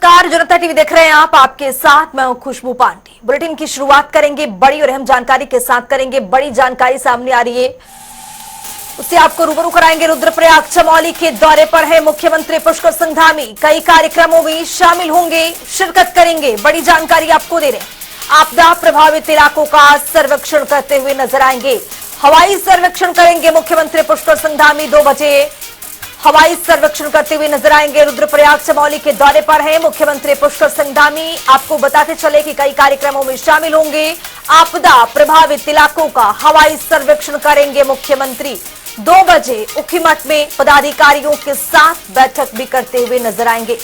नमस्कार, जनता टीवी देख रहे हैं आप। आपके साथ मैं हूं खुशबू पांडे। बुलेटिन की शुरुआत करेंगे बड़ी और अहम जानकारी के साथ करेंगे। बड़ी जानकारी सामने आ रही है, उससे आपको रूबरू कराएंगे। रुद्रप्रयाग चमोली के दौरे पर है मुख्यमंत्री पुष्कर सिंह धामी। कई कार्यक्रमों में शामिल होंगे, शिरकत करेंगे। बड़ी जानकारी आपको दे रहे हैं। आपदा प्रभावित इलाकों का सर्वेक्षण करते हुए नजर आएंगे। हवाई सर्वेक्षण करेंगे मुख्यमंत्री पुष्कर सिंह धामी। 2 बजे हवाई सर्वेक्षण करते हुए नजर आएंगे। रुद्रप्रयाग चमोली के दौरे पर है मुख्यमंत्री पुष्कर सिंह धामी। आपको बताते चले कि कई कार्यक्रमों में शामिल होंगे। आपदा प्रभावित इलाकों का हवाई सर्वेक्षण करेंगे मुख्यमंत्री। 2 बजे ऊखीमठ में पदाधिकारियों के साथ बैठक भी करते हुए नजर आएंगे।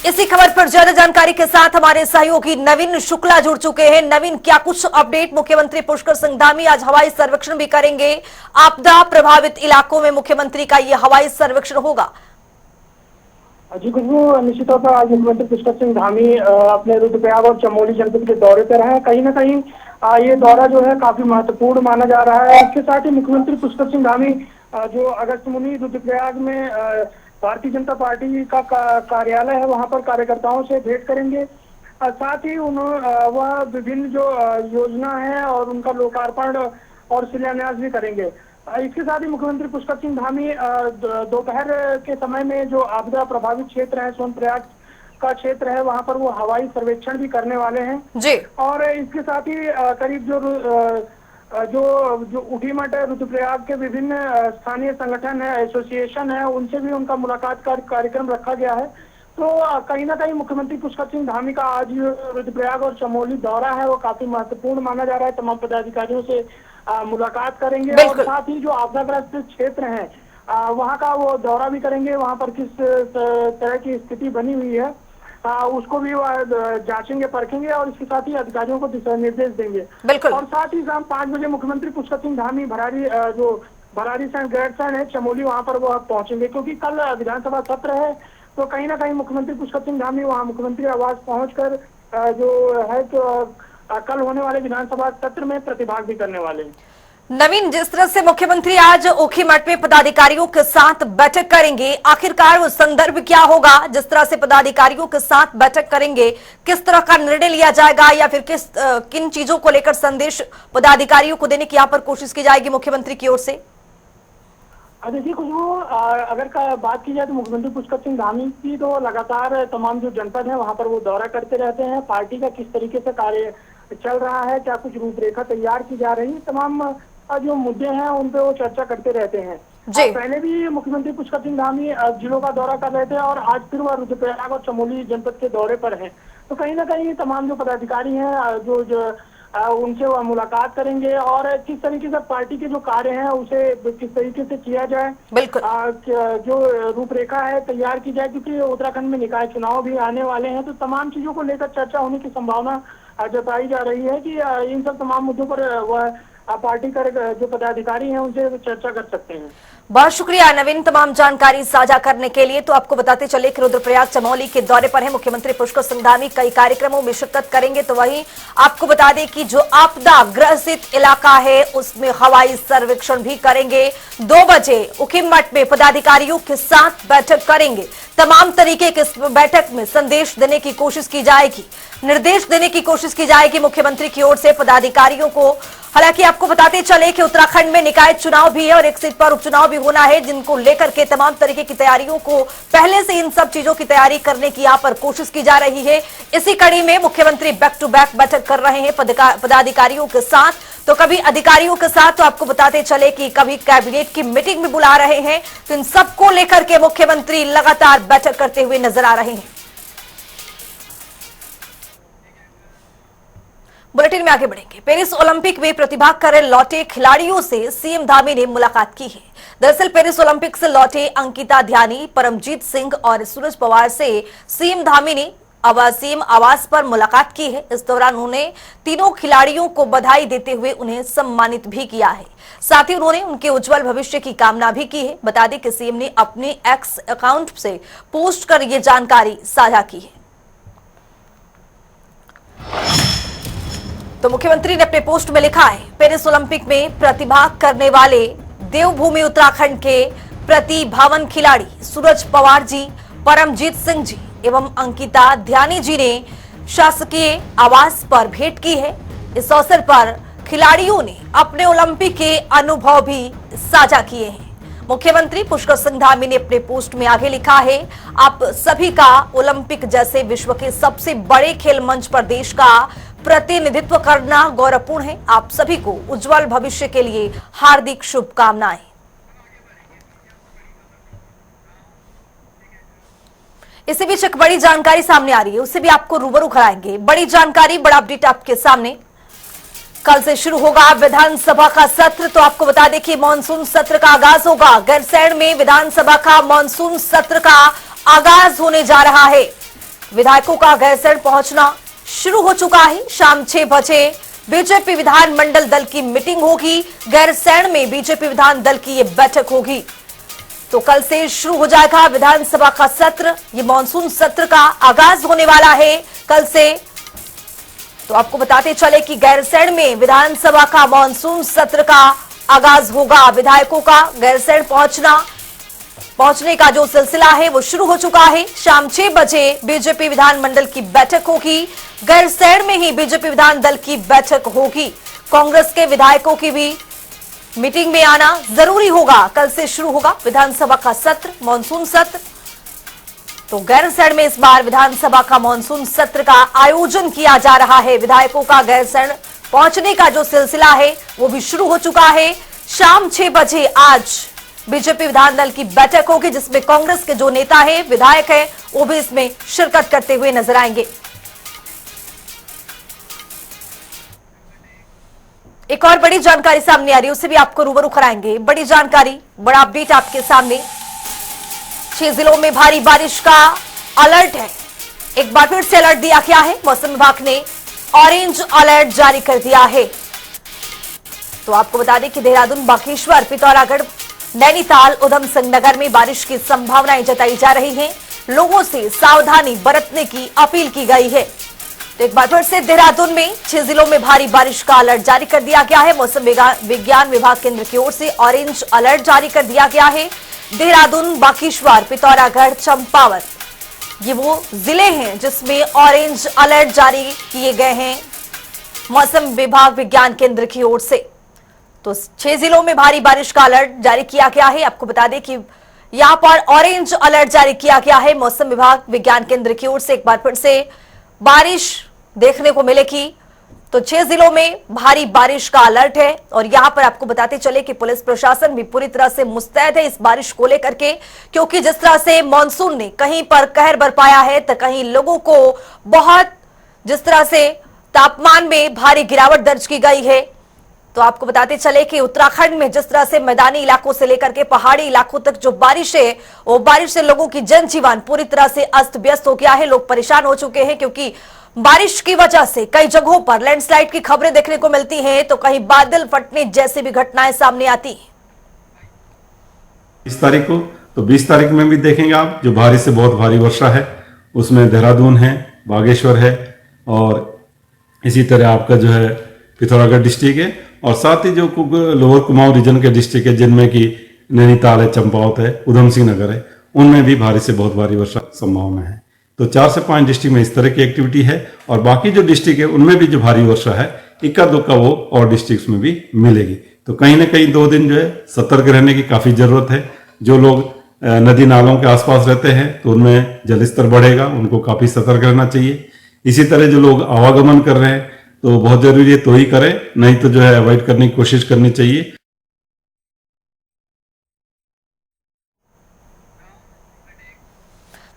इसी खबर पर ज्यादा जानकारी के साथ हमारे सहयोगी नवीन शुक्ला जुड़ चुके हैं। नवीन, क्या कुछ अपडेट? मुख्यमंत्री पुष्कर सिंह धामी आज हवाई सर्वेक्षण भी करेंगे। आपदा प्रभावित इलाकों में मुख्यमंत्री का ये हवाई सर्वेक्षण होगा। जी खुशबू, निश्चित तौर पर आज मुख्यमंत्री पुष्कर सिंह धामी अपने रुद्रप्रयाग और चमोली जनपद के दौरे पर हैं। कहीं ना कहीं ये दौरा जो है काफी महत्वपूर्ण माना जा रहा है। इसके साथ ही मुख्यमंत्री पुष्कर सिंह धामी जो अगस्त मुनि रुद्रप्रयाग में भारतीय जनता पार्टी का कार्यालय है, वहां पर कार्यकर्ताओं से भेंट करेंगे। साथ ही वह विभिन्न जो योजना है और उनका लोकार्पण और शिलान्यास भी करेंगे। इसके साथ ही मुख्यमंत्री पुष्कर सिंह धामी दोपहर के समय में जो आपदा प्रभावित क्षेत्र है, सोनप्रयाग का क्षेत्र है, वहां पर वो हवाई सर्वेक्षण भी करने वाले हैं जी। और इसके साथ ही करीब जो ऊखीमठ है, रुद्रप्रयाग के विभिन्न स्थानीय संगठन है, एसोसिएशन है, उनसे भी उनका मुलाकात कार्यक्रम रखा गया है। तो कहीं ना कहीं मुख्यमंत्री पुष्कर सिंह धामी का आज रुद्रप्रयाग और चमोली दौरा है वो काफी महत्वपूर्ण माना जा रहा है। तमाम पदाधिकारियों से मुलाकात करेंगे और साथ ही जो आपदाग्रस्त क्षेत्र है वहाँ का वो दौरा भी करेंगे। वहाँ पर किस तरह की स्थिति बनी हुई है उसको भी जांचेंगे, परखेंगे और इसके साथ ही अधिकारियों को दिशा निर्देश देंगे। और साथ ही शाम 5 बजे मुख्यमंत्री पुष्कर सिंह धामी भरारी गैरसैंण है चमोली, वहाँ पर वो पहुंचेंगे क्योंकि कल विधानसभा सत्र है। तो कहीं ना कहीं मुख्यमंत्री पुष्कर सिंह धामी वहाँ मुख्यमंत्री आवास पहुंचकर जो है तो कल होने वाले विधानसभा सत्र में प्रतिभाग भी करने वाले हैं। नवीन, जिस तरह से मुख्यमंत्री आज ऊखीमठ में पदाधिकारियों के साथ बैठक करेंगे, आखिरकार वो संदर्भ क्या होगा? जिस तरह से पदाधिकारियों के साथ बैठक करेंगे, किस तरह का निर्णय लिया जाएगा या फिर किन चीजों को लेकर संदेश पदाधिकारियों को देने की यहाँ पर कोशिश की जाएगी मुख्यमंत्री की ओर से? देखिए खुशबू, अगर बात की जाए तो मुख्यमंत्री पुष्कर सिंह धामी की तो लगातार तमाम जो जनपद है वहाँ पर वो दौरा करते रहते हैं। पार्टी का किस तरीके से कार्य चल रहा है, क्या कुछ रूपरेखा तैयार की जा रही है, तमाम जो मुद्दे हैं उन पे वो चर्चा करते रहते हैं। पहले भी मुख्यमंत्री पुष्कर सिंह धामी जिलों का दौरा कर रहे थे और आज फिर वह रुद्रप्रयाग और चमोली जनपद के दौरे पर हैं। तो कहीं ना कहीं तमाम जो पदाधिकारी हैं जो उनसे वह मुलाकात करेंगे और किस तरीके से पार्टी के जो कार्य हैं उसे किस तरीके से किया जाए, जो रूपरेखा है तैयार की जाए, क्योंकि उत्तराखंड में निकाय चुनाव भी आने वाले हैं। तो तमाम चीजों को लेकर चर्चा होने की संभावना जताई जा रही है कि इन सब तमाम मुद्दों पर वह पार्टी का जो पदाधिकारी हैं उनसे चर्चा कर सकते हैं। बहुत शुक्रिया नवीन, तमाम जानकारी साझा करने के लिए। तो आपको बताते चले कि रुद्रप्रयाग चमोली के दौरे पर है मुख्यमंत्री पुष्कर सिंह धामी। कई कार्यक्रमों में शिरकत करेंगे। तो वहीं आपको बता दें कि जो आपदा ग्रसित इलाका है उसमें हवाई सर्वेक्षण भी करेंगे। 2 बजे ऊखीमठ में पदाधिकारियों के साथ बैठक करेंगे। तमाम तरीके के इस बैठक में संदेश देने की कोशिश की जाएगी, निर्देश देने की कोशिश की जाएगी मुख्यमंत्री की ओर से पदाधिकारियों को। हालांकि आपको बताते चले कि उत्तराखंड में निकाय चुनाव भी है और एक सीट पर उपचुनाव भी होना है, जिनको लेकर के तमाम तरीके की तैयारियों को पहले से इन सब चीजों की तैयारी करने की यहाँ पर कोशिश की जा रही है। इसी कड़ी में मुख्यमंत्री बैक टू बैक बैठक कर रहे हैं पदाधिकारियों के साथ। तो कभी अधिकारियों के साथ, तो आपको बताते चले कि कभी कैबिनेट की मीटिंग भी बुला रहे हैं। तो इन सबको लेकर के मुख्यमंत्री लगातार बैठक करते हुए नजर आ रहे हैं। बुलेटिन में आगे बढ़ेंगे। पेरिस ओलंपिक में प्रतिभा कर लौटे खिलाड़ियों से सीएम धामी ने मुलाकात की है। दरअसल पेरिस ओलंपिक से लौटे अंकिता ध्यानी, परमजीत सिंह और सूरज पवार से सीएम धामी ने सीएम आवास पर मुलाकात की है। इस दौरान उन्होंने तीनों खिलाड़ियों को बधाई देते हुए उन्हें सम्मानित भी किया है। साथ ही उन्होंने उनके उज्जवल भविष्य की कामना भी की है। बता दें कि सीएम ने अपने एक्स अकाउंट से पोस्ट कर ये जानकारी साझा की है। तो मुख्यमंत्री ने अपने पोस्ट में लिखा है, पेरिस ओलंपिक में प्रतिभाग करने वाले देवभूमि उत्तराखंड के प्रतिभावन खिलाड़ी सूरज पवार जी, परमजीत सिंह जी एवं अंकिता ध्यानी जी ने शासकीय आवास पर भेंट की है। इस अवसर पर खिलाड़ियों ने अपने ओलंपिक के अनुभव भी साझा किए हैं। मुख्यमंत्री पुष्कर सिंह धामी ने अपने पोस्ट में आगे लिखा है, आप सभी का ओलंपिक जैसे विश्व के सबसे बड़े खेल मंच पर देश का प्रतिनिधित्व करना गौरवपूर्ण है। आप सभी को उज्जवल भविष्य के लिए हार्दिक शुभकामनाएं। इसी बीच एक बड़ी जानकारी सामने आ रही है, उससे भी आपको रूबरू कराएंगे। बड़ी जानकारी, बड़ा अपडेट आपके सामने। कल से शुरू होगा विधानसभा का सत्र। तो आपको बता दें कि मानसून सत्र का आगाज होगा। गैरसैंण में विधानसभा का मानसून सत्र का आगाज होने जा रहा है। विधायकों का गैरसैंण पहुंचना शुरू हो चुका है। शाम 6 बजे बीजेपी विधानमंडल दल की मीटिंग होगी। गैरसैंण में बीजेपी विधान दल की ये बैठक होगी। तो कल से शुरू हो जाएगा विधानसभा का सत्र। ये मानसून सत्र का आगाज होने वाला है कल से। तो आपको बताते चले कि गैरसैंण में विधानसभा का मानसून सत्र का आगाज होगा। विधायकों का गैरसैंण पहुंचने का जो सिलसिला है वो शुरू हो चुका है। शाम 6 बजे बीजेपी विधानमंडल की बैठक होगी। गैरसैंण में ही बीजेपी विधान दल की बैठक होगी। कांग्रेस के विधायकों की भी मीटिंग में आना जरूरी होगा। कल से शुरू होगा विधानसभा का सत्र, मानसून सत्र। तो गैरसैंण में इस बार विधानसभा का मानसून सत्र का आयोजन किया जा रहा है। विधायकों का गैरसैंण पहुंचने का जो सिलसिला है वो भी शुरू हो चुका है। शाम 6 बजे आज बीजेपी विधान दल की बैठक होगी, जिसमें कांग्रेस के जो नेता है, विधायक है, वो भी इसमें शिरकत करते हुए नजर आएंगे। एक और बड़ी जानकारी सामने आ रही है, उससे भी आपको रूबरू कराएंगे। बड़ी जानकारी, बड़ा अपडेट आपके सामने। 6 जिलों में भारी बारिश का अलर्ट है। एक बार फिर से अलर्ट दिया गया है। मौसम विभाग ने ऑरेंज अलर्ट जारी कर दिया है। तो आपको बता दें कि देहरादून, बागेश्वर, पिथौरागढ़, नैनीताल, उधम सिंह नगर में बारिश की संभावनाएं जताई जा रही हैं। लोगों से सावधानी बरतने की अपील की गई है। तो एक बार फिर से देहरादून में 6 जिलों में भारी बारिश का अलर्ट जारी कर दिया गया है। मौसम विज्ञान विभाग केंद्र की ओर से ऑरेंज अलर्ट जारी कर दिया गया है। देहरादून, बागेश्वर, पिथौरागढ़, चंपावत, ये वो जिले हैं जिसमें ऑरेंज अलर्ट जारी किए गए हैं मौसम विभाग विज्ञान केंद्र की ओर से। तो 6 जिलों में भारी बारिश का अलर्ट जारी किया गया है। आपको बता दें कि यहां पर ऑरेंज अलर्ट जारी किया गया है मौसम विभाग विज्ञान केंद्र की ओर से। एक बार फिर से बारिश देखने को मिलेगी। तो 6 जिलों में भारी बारिश का अलर्ट है। और यहां पर आपको बताते चले कि पुलिस प्रशासन भी पूरी तरह से मुस्तैद है इस बारिश को लेकर के, क्योंकि जिस तरह से मानसून ने कहीं पर कहर बरपाया है तो कहीं लोगों को बहुत, जिस तरह से तापमान में भारी गिरावट दर्ज की गई है। तो आपको बताते चले कि उत्तराखंड में जिस तरह से मैदानी इलाकों से लेकर के पहाड़ी इलाकों तक जो बारिश है, वो बारिश से लोगों की जनजीवन पूरी तरह से अस्त व्यस्त हो गया है। लोग परेशान हो चुके हैं, क्योंकि बारिश की वजह से कई जगहों पर लैंडस्लाइड की खबरें देखने को मिलती हैं, तो कहीं बादल फटने जैसी भी घटनाएं सामने आती हैं। इस तारीख को, तो 20 तारीख में भी देखेंगे आप, जो भारी से बहुत भारी वर्षा है, उसमें देहरादून है, बागेश्वर है, और इसी तरह आपका जो है पिथौरागढ़ डिस्ट्रिक्ट है, और साथ ही जो लोअर कुमाऊं रीजन के डिस्ट्रिक्ट है, जिनमें कि नैनीताल है, चंपावत है, उधम सिंह नगर है, उनमें भी भारी से बहुत भारी वर्षा संभावना है। तो 4 से 5 डिस्ट्रिक्ट में इस तरह की एक्टिविटी है, और बाकी जो डिस्ट्रिक्ट है उनमें भी जो भारी वर्षा है, इक्का दुक्का वो और डिस्ट्रिक्ट में भी मिलेगी। तो कहीं ना कहीं 2 दिन जो है सतर्क रहने की काफी जरूरत है। जो लोग नदी नालों के आसपास रहते हैं तो उनमें जलस्तर बढ़ेगा, उनको काफी सतर्क रहना चाहिए। इसी तरह जो लोग आवागमन कर रहे हैं तो बहुत जरूरी है तो ही करें, नहीं तो जो है अवॉइड करने की कोशिश करनी चाहिए।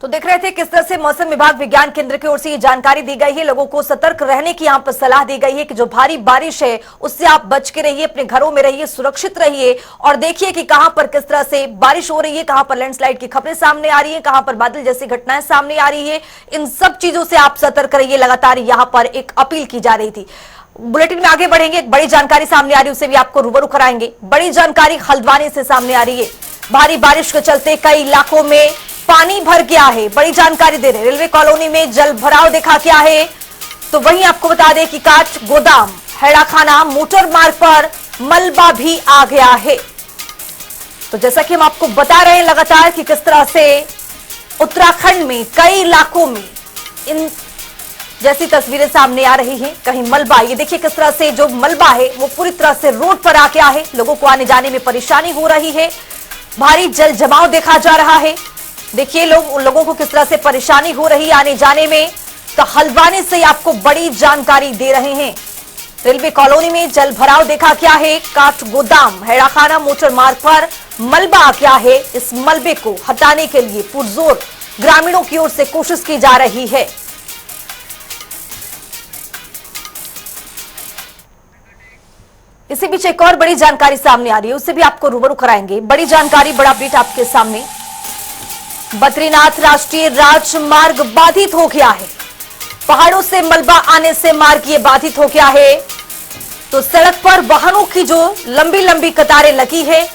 तो देख रहे थे किस तरह से मौसम विभाग विज्ञान केंद्र की ओर से ये जानकारी दी गई है। लोगों को सतर्क रहने की यहाँ पर सलाह दी गई है कि जो भारी बारिश है उससे आप बच के रहिए, अपने घरों में रहिए, सुरक्षित रहिए, और देखिए कि कहां पर किस तरह से बारिश हो रही है, कहां पर लैंडस्लाइड की खबरें सामने आ रही है, कहां पर बादल जैसी घटनाएं सामने आ रही है। इन सब चीजों से आप सतर्क रहिए, लगातार यहाँ पर एक अपील की जा रही थी। बुलेटिन में आगे बढ़ेंगे, एक बड़ी जानकारी सामने आ रही है, उसे भी आपको रूबरू कराएंगे। बड़ी जानकारी हल्द्वानी से सामने आ रही है। भारी बारिश के चलते कई इलाकों में पानी भर गया है। बड़ी जानकारी दे रहे, रेलवे कॉलोनी में जल भराव देखा गया है। तो वहीं आपको बता दें कि काठ गोदाम, हैड़ाखाना, मोटर मार्ग पर मलबा भी आ गया है। तो जैसा कि हम आपको बता रहे हैं लगातार कि किस तरह से उत्तराखंड में कई इलाकों में इन जैसी तस्वीरें सामने आ रही हैं। कहीं मलबा, ये देखिए किस तरह से जो मलबा है वो पूरी तरह से रोड पर आके है। लोगों को आने जाने में परेशानी हो रही है। भारी जल जमाव देखा जा रहा है। देखिए लोगों को किस तरह से परेशानी हो रही है आने जाने में। तो हल्द्वानी से आपको बड़ी जानकारी दे रहे हैं। रेलवे कॉलोनी में जल भराव देखा क्या है। काठ गोदाम हैड़ाखाना मोटर मार्ग पर मलबा क्या है। इस मलबे को हटाने के लिए पुरजोर ग्रामीणों की ओर से कोशिश की जा रही है। इसी बीच एक और बड़ी जानकारी सामने आ रही है, उससे भी आपको रूबरू कराएंगे। बड़ी जानकारी, बड़ा अपडेट आपके सामने। बद्रीनाथ राष्ट्रीय राजमार्ग बाधित हो गया है। पहाड़ों से मलबा आने से मार्ग ये बाधित हो गया है। तो सड़क पर वाहनों की जो लंबी लंबी कतारें लगी है,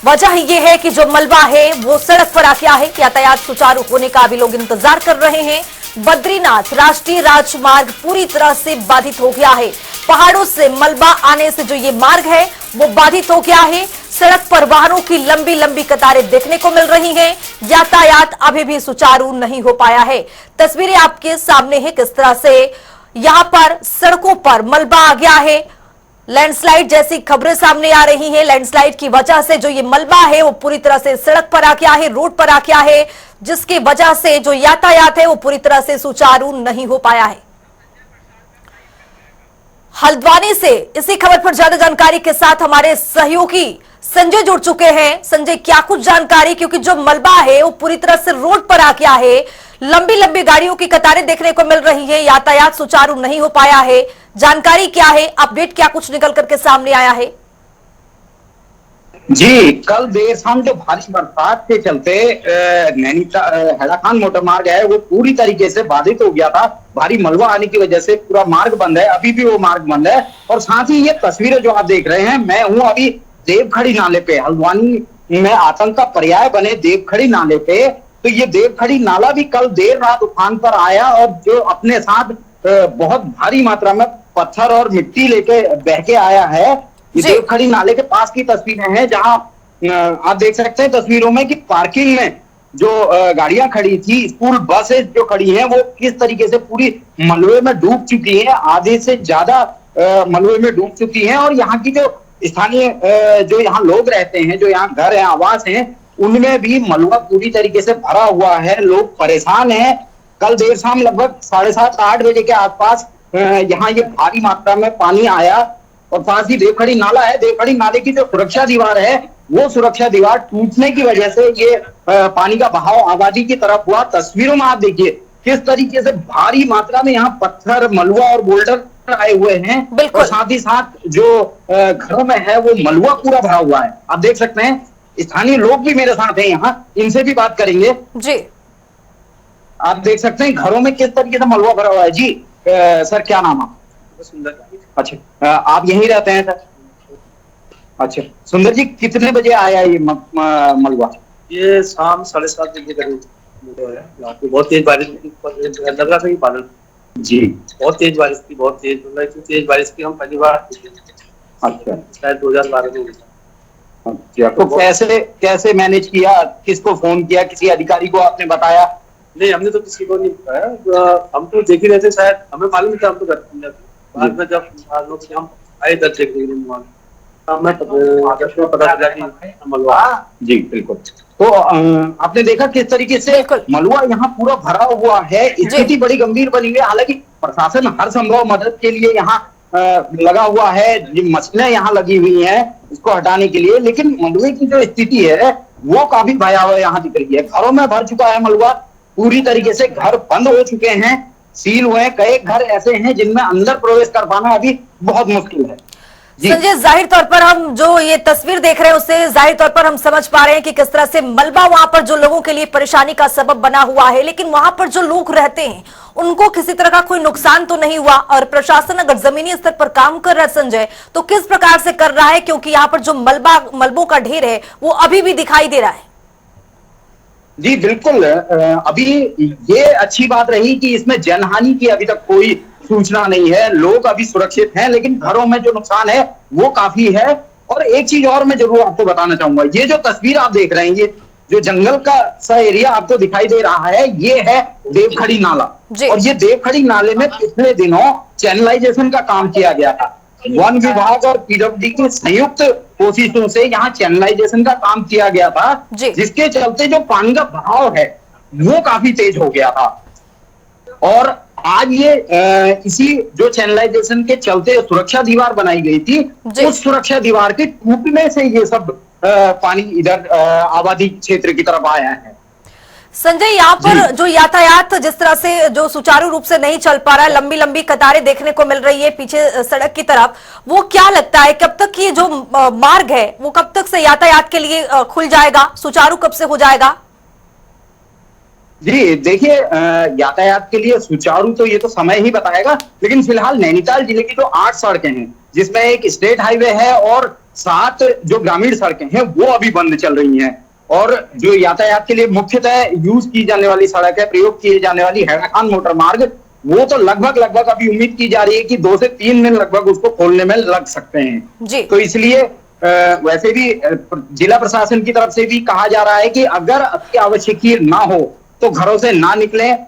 वजह यह है कि जो मलबा है वो सड़क पर आ गया है। यातायात सुचारू होने का भी लोग इंतजार कर रहे हैं। बद्रीनाथ राष्ट्रीय राजमार्ग पूरी तरह से बाधित हो गया है। पहाड़ों से मलबा आने से जो ये मार्ग है वो बाधित हो गया है। सड़क पर वाहनों की लंबी लंबी कतारें देखने को मिल रही हैं। यातायात अभी भी सुचारू नहीं हो पाया है। तस्वीरें आपके सामने है किस तरह से यहां पर सड़कों पर मलबा आ गया है। लैंडस्लाइड जैसी खबरें सामने आ रही हैं। लैंडस्लाइड की वजह से जो ये मलबा है वो पूरी तरह से सड़क पर आ गया है, रोड पर आ गया है, जिसकी वजह से जो यातायात है वो पूरी तरह से सुचारू नहीं हो पाया है। हल्द्वानी से इसी खबर पर ज्यादा जानकारी के साथ हमारे सहयोगी संजय जुड़ चुके हैं। संजय, क्या कुछ जानकारी, क्योंकि जो मलबा है वो पूरी तरह से रोड पर आ गया है। लंबी लंबी गाड़ियों की कतारें देखने को मिल रही है। यातायात सुचारू नहीं हो पाया है। जानकारी क्या है, अपडेट क्या कुछ निकल करके सामने आया है? जी, कल देर शाम जो भारी बरसात के चलते नैनीताल हैड़ाखान मोटर मार्ग है वो पूरी तरीके से बाधित हो गया था। भारी मलबा आने की वजह से पूरा मार्ग बंद है, अभी भी वो मार्ग बंद है। और साथ ही ये तस्वीरें जो आप देख रहे हैं, मैं हूं अभी देवखड़ी नाले पे। हल्द्वानी में आतंक का पर्याय बने देवखड़ी नाले पे। तो ये देवखड़ी नाला भी कल देर रात उफान पर आया और जो अपने साथ बहुत भारी मात्रा में पत्थर और मिट्टी लेके बह के आया है। ये देवखड़ी नाले के पास की तस्वीरें हैं, जहां आप देख सकते हैं तस्वीरों में कि पार्किंग में जो गाड़ियां खड़ी थी, स्कूल बसेस जो खड़ी हैं, वो किस तरीके से पूरी मलबे में डूब चुकी हैं। आधे से ज्यादा मलबे में डूब चुकी हैं। और यहाँ की जो स्थानीय जो यहाँ लोग रहते हैं, जो यहाँ घर है, आवास हैं, उनमें भी मलबा पूरी तरीके से भरा हुआ है। लोग परेशान हैं। कल देर शाम लगभग 7:30-8 बजे के आसपास यहाँ ये भारी मात्रा में पानी आया। और पास ही देवखड़ी नाला है। देवखड़ी नाले की जो सुरक्षा दीवार है, वो सुरक्षा दीवार टूटने की वजह से ये पानी का बहाव आबादी की तरफ हुआ। तस्वीरों में आप देखिए किस तरीके से भारी मात्रा में यहाँ पत्थर, मलबा और बोल्डर आए हुए हैं। और साथ ही साथ जो घरों में है वो मलबा पूरा भरा हुआ है। आप देख सकते हैं, स्थानीय लोग भी मेरे साथ हैं यहाँ, इनसे भी बात करेंगे। जी, आप देख सकते हैं घरों में किस तरीके से मलबा भरा हुआ है। जी सर, क्या नाम है? सुंदर। अच्छा, आप यहीं रहते हैं सर? अच्छा, सुंदर जी, कितने बजे आया ये मलबा? ये शाम 7:30 बजे करीब बहुत तेज बारिश लग रहा था कि बादल। जी, बहुत तेज बारिश थी, बहुत तेज, मतलब इतनी तेज बारिश की हम पहली बार। अच्छा, शायद 2012 में। अच्छा, तो कैसे मैनेज किया? किसको फोन किया? किसी अधिकारी को आपने बताया? नहीं, हमने तो किसी को नहीं बताया। हम तो देख ही रहे थे, शायद हमें मालूम था, हम तो घर बाद में जब हम आए तब देख रहे पता चला कि मलबा। जी बिल्कुल। तो आपने देखा किस तरीके से मलबा यहाँ पूरा भरा हुआ है। स्थिति बड़ी गंभीर बनी हुई है। हालांकि प्रशासन हर संभव मदद के लिए यहाँ लगा हुआ है। मशीनें यहाँ लगी हुई हैं इसको हटाने के लिए, लेकिन मलबे की जो स्थिति है वो काफी भयावह यहाँ दिख रही है। घरों में भर चुका है मलबा पूरी तरीके से। घर बंद हो चुके हैं, सील हुए हैं। कई घर ऐसे हैं जिनमें अंदर प्रवेश कर पाना अभी बहुत मुश्किल है। संजय, जाहिर तौर पर हम जो ये तस्वीर देख रहे हैं उससे जाहिर तौर पर हम समझ पा रहे हैं कि किस तरह से मलबा वहां पर जो लोगों के लिए परेशानी का सबब बना हुआ है। लेकिन वहां पर जो लोग रहते हैं उनको किसी तरह का कोई नुकसान तो नहीं हुआ। और प्रशासन अगर जमीनी स्तर पर काम कर रहा है संजय, तो किस प्रकार से कर रहा है? क्योंकि यहाँ पर जो मलबों का ढेर है वो अभी भी दिखाई दे रहा है। जी बिल्कुल। अभी ये अच्छी बात रही कि इसमें जनहानि की अभी तक कोई सूचना नहीं है। लोग अभी सुरक्षित हैं, लेकिन घरों में जो नुकसान है वो काफी है। और एक चीज और मैं जरूर आपको बताना चाहूंगा, ये जो तस्वीर आप देख रहे हैं, जो जंगल का सा एरिया आपको दिखाई दे रहा है, ये है देवखड़ी नाला। और ये देवखड़ी नाले में पिछले दिनों चैनलाइजेशन का काम किया गया था। वन विभाग और पीडब्ल्यूडी की संयुक्त कोशिशों से यहाँ चैनलाइजेशन का काम किया गया था, जिसके चलते जो पानी का बहाव है वो काफी तेज हो गया था। और आज ये इसी जो चैनलाइजेशन के चलते सुरक्षा दीवार बनाई गई थी, उस सुरक्षा दीवार के टूटने से ये सब पानी इधर आबादी क्षेत्र की तरफ आया है। संजय, यहाँ पर जो यातायात जिस तरह से जो सुचारू रूप से नहीं चल पा रहा है, लंबी लंबी कतारें देखने को मिल रही है पीछे सड़क की तरफ, वो क्या लगता है कब तक ये जो मार्ग है वो कब तक से यातायात के लिए खुल जाएगा, सुचारू कब से हो जाएगा? जी देखिए, यातायात के लिए सुचारू तो ये तो समय ही बताएगा, लेकिन फिलहाल नैनीताल जिले की जो 8 सड़कें हैं, जिसमें एक स्टेट हाईवे है और 7 जो ग्रामीण सड़कें हैं वो अभी बंद चल रही हैं। और जो यातायात के लिए मुख्यतः यूज की जाने वाली सड़क है, प्रयोग किए जाने वाली हैड़ा खान मोटर मार्ग, वो तो लगभग अभी उम्मीद की जा रही है कि 2 से 3 दिन लगभग उसको खोलने में लग सकते हैं। तो इसलिए वैसे भी जिला प्रशासन की तरफ से भी कहा जा रहा है कि अगर अति आवश्यक ना हो तो घरों से ना निकलें,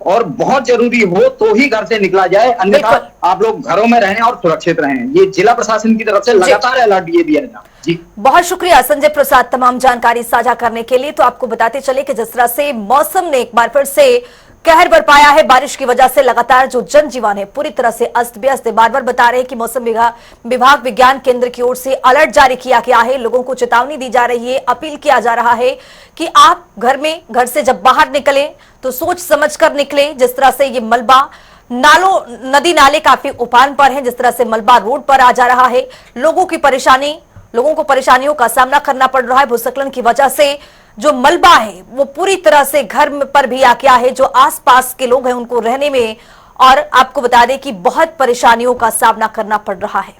और बहुत जरूरी हो तो ही घर से निकला जाए, अन्यथा आप लोग घरों में रहें और सुरक्षित रहें। ये जिला प्रशासन की तरफ से लगातार अलर्ट ये दिया जाए। जी बहुत शुक्रिया संजय प्रसाद तमाम जानकारी साझा करने के लिए। तो आपको बताते चले कि जिस तरह से मौसम ने एक बार फिर से कहर बरपाया है, बारिश की वजह से लगातार जो जनजीवन है पूरी तरह से अस्त व्यस्त है। बार बार बता रहे हैं कि मौसम विभाग विज्ञान केंद्र की ओर से अलर्ट जारी किया गया है, लोगों को चेतावनी दी जा रही है, अपील किया जा रहा है कि आप घर से जब बाहर निकले तो सोच समझ कर निकले। जिस तरह से ये मलबा नदी नाले काफी उफान पर हैं, जिस तरह से मलबा रोड पर आ जा रहा है, लोगों को परेशानियों का सामना करना पड़ रहा है। भूस्खलन की वजह से जो मलबा है वो पूरी तरह से घर पर भी आ गया है, जो आसपास के लोग हैं उनको रहने में, और आपको बता दें कि बहुत परेशानियों का सामना करना पड़ रहा है।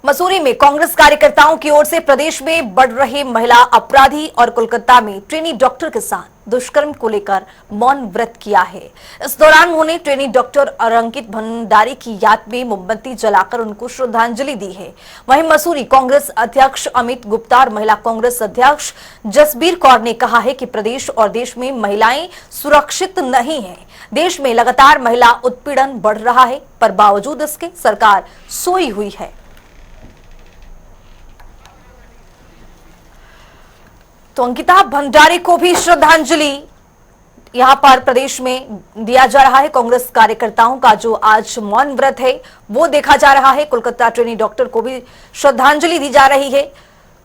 मसूरी में कांग्रेस कार्यकर्ताओं की ओर से प्रदेश में बढ़ रहे महिला अपराधी और कोलकाता में ट्रेनी डॉक्टर के साथ दुष्कर्म को लेकर मौन व्रत किया है। इस दौरान उन्होंने ट्रेनी डॉक्टर अंकित भंडारी की याद में मोमबत्ती जलाकर उनको श्रद्धांजलि दी है। वहीं मसूरी कांग्रेस अध्यक्ष अमित गुप्ता और महिला कांग्रेस अध्यक्ष जसबीर कौर ने कहा है कि प्रदेश और देश में महिलाएं सुरक्षित नहीं है। देश में लगातार महिला उत्पीड़न बढ़ रहा है, पर बावजूद इसके सरकार सोई हुई है। तो अंकिता भंडारी को भी श्रद्धांजलि यहां पर प्रदेश में दिया जा रहा है। कांग्रेस कार्यकर्ताओं का जो आज मौन व्रत है वो देखा जा रहा है। कोलकाता ट्रेनी डॉक्टर को भी श्रद्धांजलि दी जा रही है।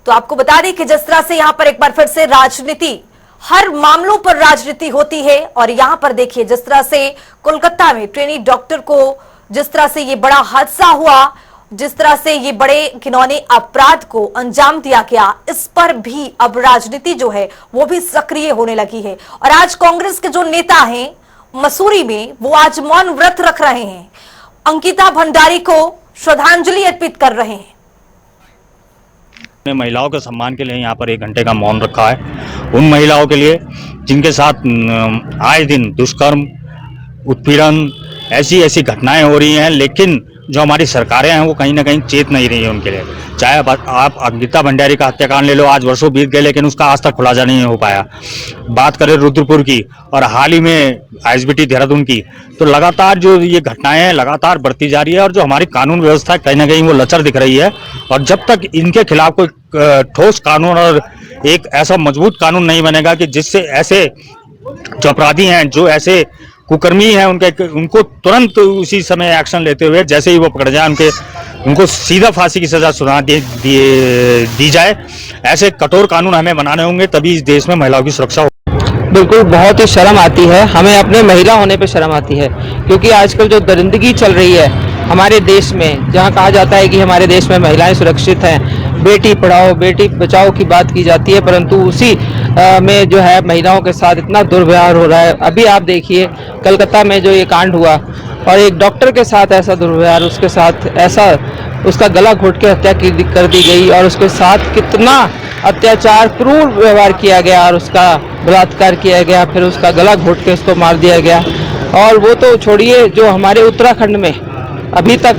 तो आपको बता दें कि जिस तरह से यहां पर एक बार फिर से राजनीति, हर मामलों पर राजनीति होती है, और यहां पर देखिए जिस तरह से कोलकाता में ट्रेनी डॉक्टर को जिस तरह से ये बड़ा हादसा हुआ, जिस तरह से ये बड़े घिनौने अपराध को अंजाम दिया गया, इस पर भी अब राजनीति जो है वो भी सक्रिय होने लगी है। और आज कांग्रेस के जो नेता हैं मसूरी में, वो आज मौन व्रत रख रहे हैं, अंकिता भंडारी को श्रद्धांजलि अर्पित कर रहे हैं। महिलाओं के सम्मान के लिए यहाँ पर 1 घंटे का मौन रखा है। उन महिलाओं के लिए जिनके साथ आए दिन दुष्कर्म, उत्पीड़न, ऐसी घटनाएं हो रही हैं, लेकिन जो हमारी सरकारें हैं वो कहीं ना कहीं चेत नहीं रही है उनके लिए। चाहे आप अंकिता भंडारी का हत्याकांड ले लो, आज वर्षों बीत गए लेकिन उसका आज तक खुलासा नहीं हो पाया। बात करें रुद्रपुर की और हाल ही में आईएसबीटी देहरादून की, तो लगातार जो ये घटनाएं हैं लगातार बढ़ती जा रही है, और जो हमारी कानून व्यवस्था कहीं ना कहीं वो लचर दिख रही है। और जब तक इनके खिलाफ कोई ठोस कानून और एक ऐसा मजबूत कानून नहीं बनेगा कि जिससे ऐसे जो अपराधी हैं, जो ऐसे कुकर्मी हैं, उनको तुरंत उसी समय एक्शन लेते हुए जैसे ही वो पकड़ जाए उनको सीधा फांसी की सजा सुना दी जाए। ऐसे कठोर कानून हमें बनाने होंगे, तभी इस देश में महिलाओं की सुरक्षा हो। बिल्कुल, बहुत ही शर्म आती है, हमें अपने महिला होने पे शर्म आती है, क्योंकि आजकल जो दरिंदगी चल रही है हमारे देश में, जहां कहा जाता है कि हमारे देश में महिलाएं सुरक्षित हैं, बेटी पढ़ाओ बेटी बचाओ की बात की जाती है, परंतु उसी में जो है महिलाओं के साथ इतना दुर्व्यवहार हो रहा है। अभी आप देखिए कलकत्ता में जो ये कांड हुआ, और एक डॉक्टर के साथ ऐसा दुर्व्यवहार, उसके साथ ऐसा उसका गला घोट के हत्या कर दी गई, और उसके साथ कितना अत्याचार, क्रूर व्यवहार किया गया, और उसका बलात्कार किया गया, फिर उसका गला घोट के उसको मार दिया गया। और वो तो छोड़िए, जो हमारे उत्तराखंड में अभी तक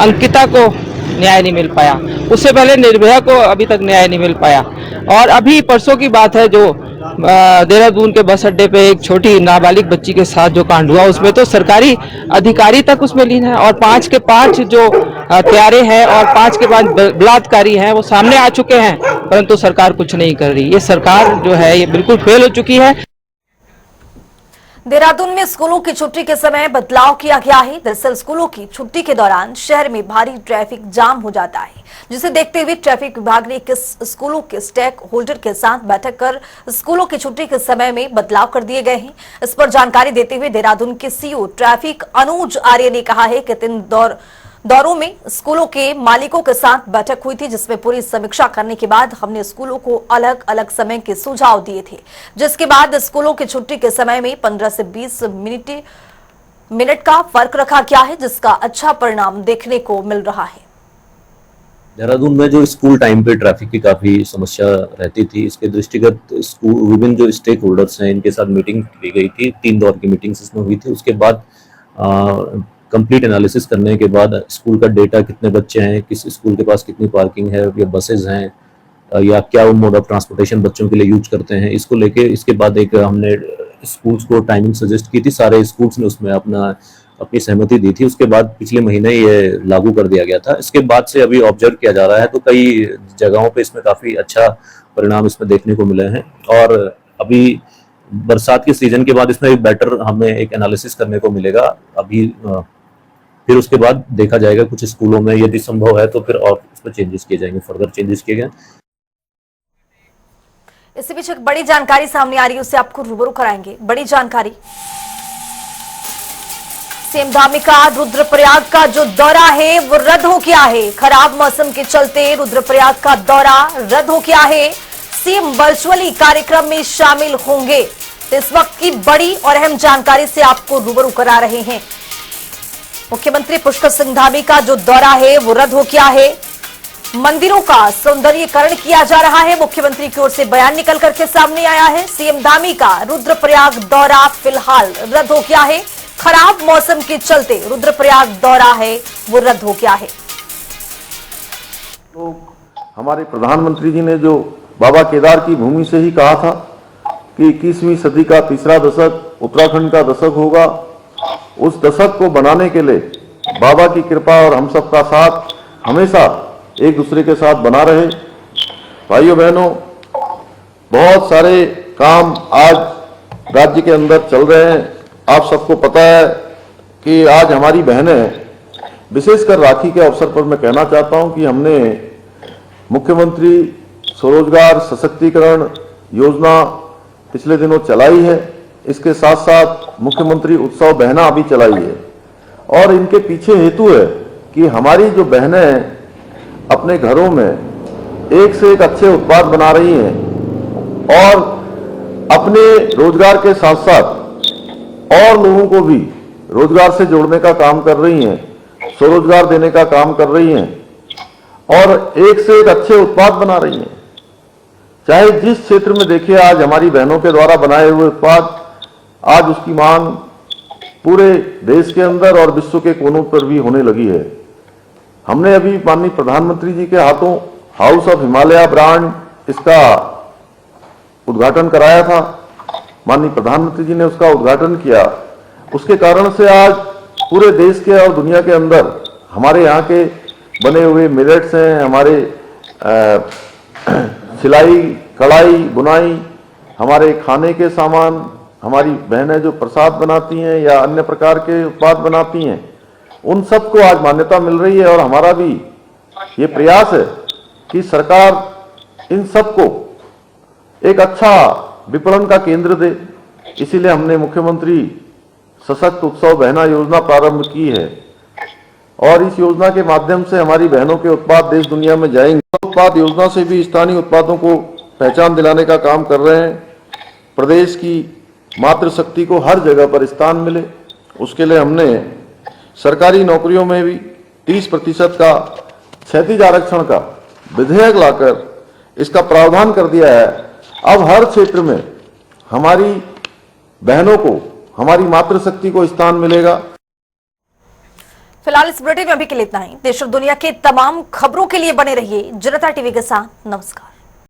अंकिता को न्याय नहीं मिल पाया। उससे पहले निर्भया को अभी तक न्याय नहीं मिल पाया। और अभी परसों की बात है जो देहरादून के बस अड्डे पे एक छोटी नाबालिग बच्ची के साथ जो कांड हुआ, उसमें तो सरकारी अधिकारी तक उसमें लीन है और 5 के 5 जो हत्यारे हैं और 5 के 5 बलात्कारी हैं वो सामने आ चुके हैं, परंतु सरकार कुछ नहीं कर रही। ये सरकार जो है ये बिल्कुल फेल हो चुकी है। देहरादून में स्कूलों की छुट्टी के समय बदलाव किया गया है। दरअसल स्कूलों की छुट्टी के दौरान शहर में भारी ट्रैफिक जाम हो जाता है, जिसे देखते हुए ट्रैफिक विभाग ने स्कूलों के स्टेक होल्डर के साथ बैठक कर स्कूलों की छुट्टी के समय में बदलाव कर दिए गए हैं। इस पर जानकारी देते हुए देहरादून के सीओ ट्रैफिक अनुज आर्य ने कहा है कि 3 दौरों में स्कूलों के मालिकों के साथ बैठक हुई थी, जिसमें पूरी समीक्षा करने के बाद हमने स्कूलों को अलग अलग समय के सुझाव दिए थे, जिसके बाद स्कूलों की छुट्टी के समय में 15 से 20 मिनट का फर्क रखा गया है, जिसका अच्छा परिणाम देखने को मिल रहा है। देहरादून में जो स्कूल टाइम पे ट्रैफिक की काफी समस्या रहती थी, इसके दृष्टिगत स्कूल विभिन्न जो स्टेक होल्डर्स हैं इनके साथ मीटिंग की गई थी। 3 दौर की मीटिंग्स इसमें हुई थी। उसके बाद कंप्लीट एनालिसिस करने के बाद स्कूल का डेटा, कितने बच्चे हैं, किस स्कूल के पास कितनी पार्किंग है, या बसेज हैं या क्या वो मोड ऑफ ट्रांसपोर्टेशन बच्चों के लिए यूज करते हैं, इसको लेके इसके बाद एक हमने स्कूल्स को टाइमिंग सजेस्ट की थी। सारे स्कूल्स ने उसमें अपनी सहमति दी थी। उसके बाद पिछले महीने ये लागू कर दिया गया था। इसके बाद से अभी ऑब्जर्व किया जा रहा है तो कई जगहों पे इसमें काफी अच्छा परिणाम इसमें देखने को मिले हैं। और अभी बरसात के सीजन के बाद इसमें बेटर हमें एक एनालिसिस करने को मिलेगा। अभी फिर उसके बाद देखा जाएगा कुछ स्कूलों में यदि संभव है तो फिर और उसमें चेंजेस किए जाएंगे, फर्दर चेंजेस किए गए। इसी बीच एक बड़ी जानकारी सामने आ रही है, उससे आपको रूबरू कराएंगे। बड़ी जानकारी, सीएम धामी का रुद्रप्रयाग का जो दौरा है वो रद्द हो गया है। खराब मौसम के चलते रुद्रप्रयाग का दौरा रद्द हो गया है। सीएम वर्चुअली कार्यक्रम में शामिल होंगे। तो इस वक्त की बड़ी और अहम जानकारी से आपको रूबरू करा रहे हैं। मुख्यमंत्री पुष्कर सिंह धामी का जो दौरा है वो रद्द हो गया है। मंदिरों का सौंदर्यीकरण किया जा रहा है। मुख्यमंत्री की ओर से बयान निकल करके सामने आया है। सीएम धामी का रुद्रप्रयाग दौरा फिलहाल रद्द हो गया है। खराब मौसम के चलते रुद्रप्रयाग दौरा है वो रद्द हो गया है। तो हमारे प्रधानमंत्री जी ने जो बाबा केदार की भूमि से ही कहा था कि 21वीं सदी का तीसरा दशक उत्तराखंड का दशक होगा, उस दशक को बनाने के लिए बाबा की कृपा और हम सबका साथ हमेशा एक दूसरे के साथ बना रहे। भाइयों बहनों, बहुत सारे काम आज राज्य के अंदर चल रहे हैं। आप सबको पता है कि आज हमारी बहनें, विशेषकर राखी के अवसर पर मैं कहना चाहता हूं कि हमने मुख्यमंत्री स्वरोजगार सशक्तिकरण योजना पिछले दिनों चलाई है। इसके साथ साथ मुख्यमंत्री उत्सव बहना अभी चलाई है। और इनके पीछे हेतु है कि हमारी जो बहनें अपने घरों में एक से एक अच्छे उत्पाद बना रही हैं और अपने रोजगार के साथ साथ और लोगों को भी रोजगार से जोड़ने का काम कर रही हैं, स्वरोजगार देने का काम कर रही हैं और एक से एक अच्छे उत्पाद बना रही हैं। चाहे जिस क्षेत्र में देखिए, आज हमारी बहनों के द्वारा बनाए हुए उत्पाद, आज उसकी मांग पूरे देश के अंदर और विश्व के कोनों पर भी होने लगी है। हमने अभी माननीय प्रधानमंत्री जी के हाथों हाउस ऑफ हिमालय ब्रांड इसका उद्घाटन कराया था। माननीय प्रधानमंत्री जी ने उसका उद्घाटन किया। उसके कारण से आज पूरे देश के और दुनिया के अंदर हमारे यहाँ के बने हुए मिलेट्स हैं, हमारे सिलाई कढ़ाई बुनाई, हमारे खाने के सामान, हमारी बहनें जो प्रसाद बनाती हैं या अन्य प्रकार के उत्पाद बनाती हैं, उन सबको आज मान्यता मिल रही है। और हमारा भी ये प्रयास है कि सरकार इन सबको एक अच्छा विपणन का केंद्र दे। इसीलिए हमने मुख्यमंत्री सशक्त उत्सव बहना योजना प्रारंभ की है और इस योजना के माध्यम से हमारी बहनों के उत्पाद देश दुनिया में जाएंगे। उत्पाद योजना से भी स्थानीय उत्पादों को पहचान दिलाने का काम कर रहे हैं। प्रदेश की मातृशक्ति को हर जगह पर स्थान मिले, उसके लिए हमने सरकारी नौकरियों में भी 30% का क्षैतिज आरक्षण का विधेयक लाकर इसका प्रावधान कर दिया है। अब हर क्षेत्र में हमारी बहनों को, हमारी मातृशक्ति को स्थान मिलेगा। फिलहाल इस बुलेटिन में अभी के लिए इतना ही। देश और दुनिया के तमाम खबरों के लिए बने रहिए जनता टीवी के साथ। नमस्कार।